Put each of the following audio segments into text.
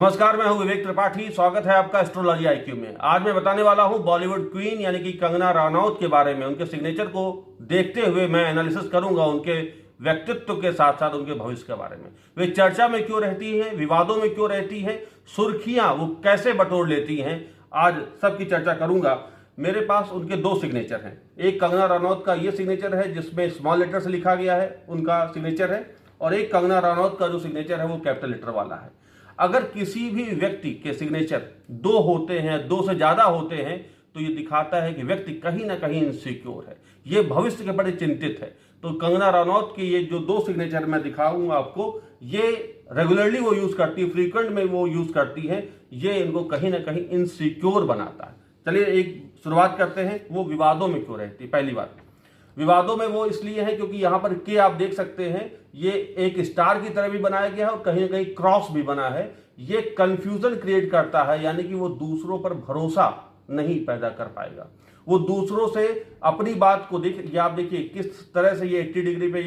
नमस्कार, मैं हूं विवेक त्रिपाठी। स्वागत है आपका एस्ट्रोलॉजी आईक्यू में। आज मैं बताने वाला हूं बॉलीवुड क्वीन यानी कि कंगना रनौत के बारे में। उनके सिग्नेचर को देखते हुए मैं एनालिसिस करूंगा उनके व्यक्तित्व के साथ साथ उनके भविष्य के बारे में। वे चर्चा में क्यों रहती हैं, विवादों में क्यों रहती हैं, सुर्खियां वो कैसे बटोर लेती हैं, आज सबकी चर्चा करूंगा। मेरे पास उनके दो सिग्नेचर हैं। एक कंगना रनौत का ये सिग्नेचर है जिसमें स्मॉल लेटर से लिखा गया है, उनका सिग्नेचर है, और एक कंगना रनौत का जो सिग्नेचर है वो कैपिटल लेटर वाला है। अगर किसी भी व्यक्ति के सिग्नेचर दो होते हैं, दो से ज्यादा होते हैं, तो ये दिखाता है कि व्यक्ति कहीं ना कहीं इनसिक्योर है, ये भविष्य के बड़े चिंतित है। तो कंगना रनौत के ये जो दो सिग्नेचर मैं दिखाऊंगा आपको, ये रेगुलरली वो यूज करती है, फ्रीक्वेंट में वो यूज करती है, ये इनको कहीं ना कहीं इनसिक्योर बनाता है। चलिए एक शुरुआत करते हैं, वो विवादों में क्यों रहती है। पहली बात, विवादों में वो इसलिए है क्योंकि यहां पर के आप देख सकते हैं, ये एक स्टार की तरह भी बनाया गया है और कहीं ना कहीं क्रॉस भी बना है। ये कंफ्यूजन क्रिएट करता है, यानी कि वो दूसरों पर भरोसा नहीं पैदा कर पाएगा। वो दूसरों से अपनी बात को ये आप देखिए किस तरह से ये 80 डिग्री पे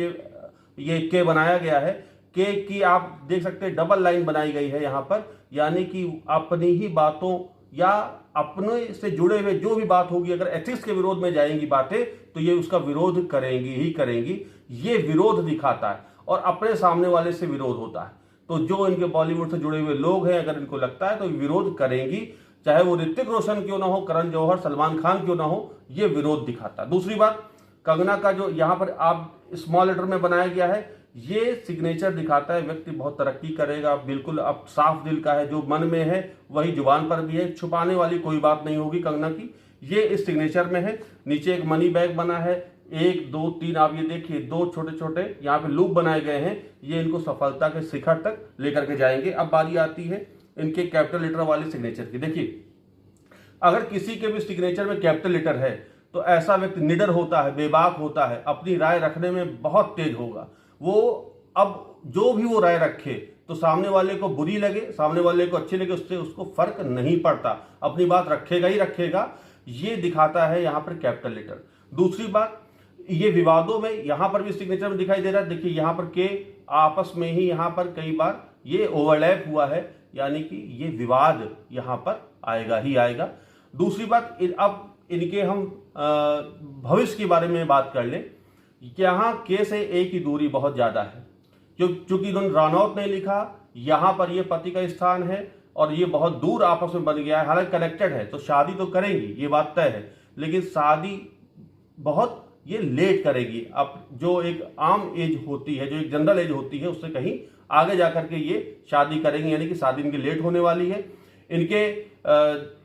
ये के बनाया गया है। के की आप देख सकते हैं डबल लाइन बनाई गई है यहां पर, यानी कि अपनी ही बातों या अपने से जुड़े हुए जो भी बात होगी, अगर एथिक्स के विरोध में जाएंगी बातें तो ये उसका विरोध करेंगी ही करेंगी। ये विरोध दिखाता है और अपने सामने वाले से विरोध होता है। तो जो इनके बॉलीवुड से जुड़े हुए लोग हैं, अगर इनको लगता है तो विरोध करेंगी, चाहे वो ऋतिक रोशन क्यों ना हो, करण जौहर, सलमान खान क्यों ना हो, ये विरोध दिखाता है। दूसरी बात, कंगना का जो यहां पर आप स्मॉल लेटर में बनाया गया है, ये सिग्नेचर दिखाता है व्यक्ति बहुत तरक्की करेगा, बिल्कुल अब साफ दिल का है, जो मन में है वही जुबान पर भी है, छुपाने वाली कोई बात नहीं होगी कंगना की। ये इस सिग्नेचर में है। नीचे एक मनी बैग बना है, 1 2 3 आप ये देखिए, दो छोटे छोटे यहाँ पे लूप बनाए गए हैं, ये इनको सफलता के शिखर तक लेकर के जाएंगे। अब बारी आती है इनके कैपिटल लेटर वाले सिग्नेचर की। देखिए, अगर किसी के भी सिग्नेचर में कैपिटल लेटर है तो ऐसा व्यक्ति निडर होता है, बेबाक होता है, अपनी राय रखने में बहुत तेज होगा। वो अब जो भी वो राय रखे तो सामने वाले को बुरी लगे, सामने वाले को अच्छी लगे, उससे उसको फर्क नहीं पड़ता, अपनी बात रखेगा ही रखेगा। ये दिखाता है यहां पर कैपिटल लेटर। दूसरी बात, ये विवादों में यहां पर भी सिग्नेचर में दिखाई दे रहा है। देखिए यहां पर के आपस में ही यहां पर कई बार ये ओवरलैप हुआ है, यानी कि ये विवाद यहां पर आएगा ही आएगा। दूसरी बात, अब इनके हम भविष्य के बारे में बात कर लें। यहां के से ए की दूरी बहुत ज्यादा है, क्योंकि इन्होंने रनौत ने लिखा, यहां पर ये पति का स्थान है और ये बहुत दूर आपस में बन गया है। हालांकि कनेक्टेड है तो शादी तो करेंगी, ये बात तय है, लेकिन शादी बहुत ये लेट करेगी। अब जो एक आम एज होती है, जो एक जनरल एज होती है, उससे कहीं आगे जाकर के ये शादी करेंगे, यानी कि शादी इनकी लेट होने वाली है। इनके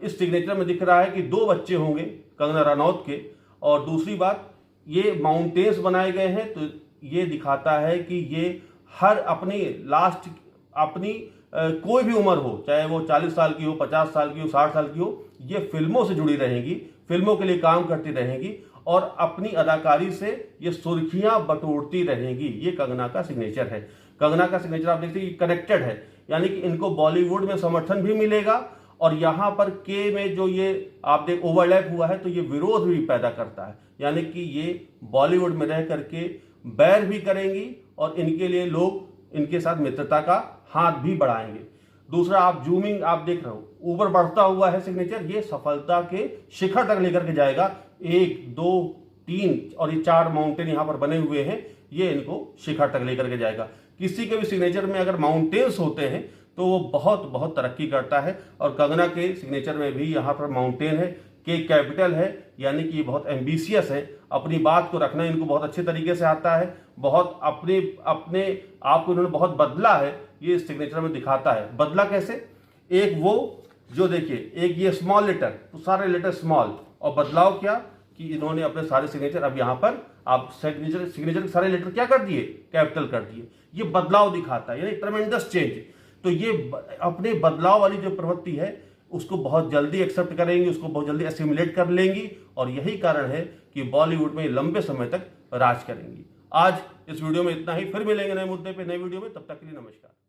इस सिग्नेचर में दिख रहा है कि 2 बच्चे होंगे कंगना रनौत के। और दूसरी बात, ये माउंटेन्स बनाए गए हैं, तो ये दिखाता है कि ये हर अपनी लास्ट अपनी कोई भी उम्र हो, चाहे वो 40 साल की हो, 50 साल की हो, 60 साल की हो, ये फिल्मों से जुड़ी रहेंगी, फिल्मों के लिए काम करती रहेंगी और अपनी अदाकारी से ये सुर्खियां बटोरती रहेंगी। ये कंगना का सिग्नेचर है। कंगना का सिग्नेचर आप देखते हैं कनेक्टेड है, यानी कि इनको बॉलीवुड में समर्थन भी मिलेगा और यहां पर के में जो ये आप देख ओवरलैप हुआ है, तो ये विरोध भी पैदा करता है, यानी कि ये बॉलीवुड में रह करके बैर भी करेंगी और इनके लिए लोग इनके साथ मित्रता का हाथ भी बढ़ाएंगे। दूसरा, आप जूमिंग आप देख रहे हो, ऊपर बढ़ता हुआ है सिग्नेचर, ये सफलता के शिखर तक लेकर के जाएगा। 1 2 3 और ये 4 माउंटेन यहां पर बने हुए हैं, ये इनको शिखर तक लेकर के जाएगा। किसी के भी सिग्नेचर में अगर माउंटेन्स होते हैं तो वो बहुत बहुत तरक्की करता है, और कंगना के सिग्नेचर में भी यहाँ पर माउंटेन है, के कैपिटल है, यानी कि ये बहुत एम्बिशियस है, अपनी बात को रखना इनको बहुत अच्छे तरीके से आता है, बहुत अपने अपने आप को इन्होंने बहुत बदला है, ये सिग्नेचर में दिखाता है। बदला कैसे? एक वो जो देखिए, एक ये स्मॉल लेटर, तो सारे लेटर स्मॉल, और बदलाव क्या कि इन्होंने अपने सारे सिग्नेचर अब यहाँ पर आप सिग्नेचर के सारे लेटर क्या कर दिए, कैपिटल कर दिए। ये बदलाव दिखाता है, यानी ट्रेमेंडस चेंज। तो ये अपने बदलाव वाली जो प्रवृत्ति है उसको बहुत जल्दी एक्सेप्ट करेंगी, उसको बहुत जल्दी एसिमिलेट कर लेंगी, और यही कारण है कि बॉलीवुड में लंबे समय तक राज करेंगी। आज इस वीडियो में इतना ही, फिर मिलेंगे नए मुद्दे पे, नए वीडियो में। तब तक के लिए नमस्कार।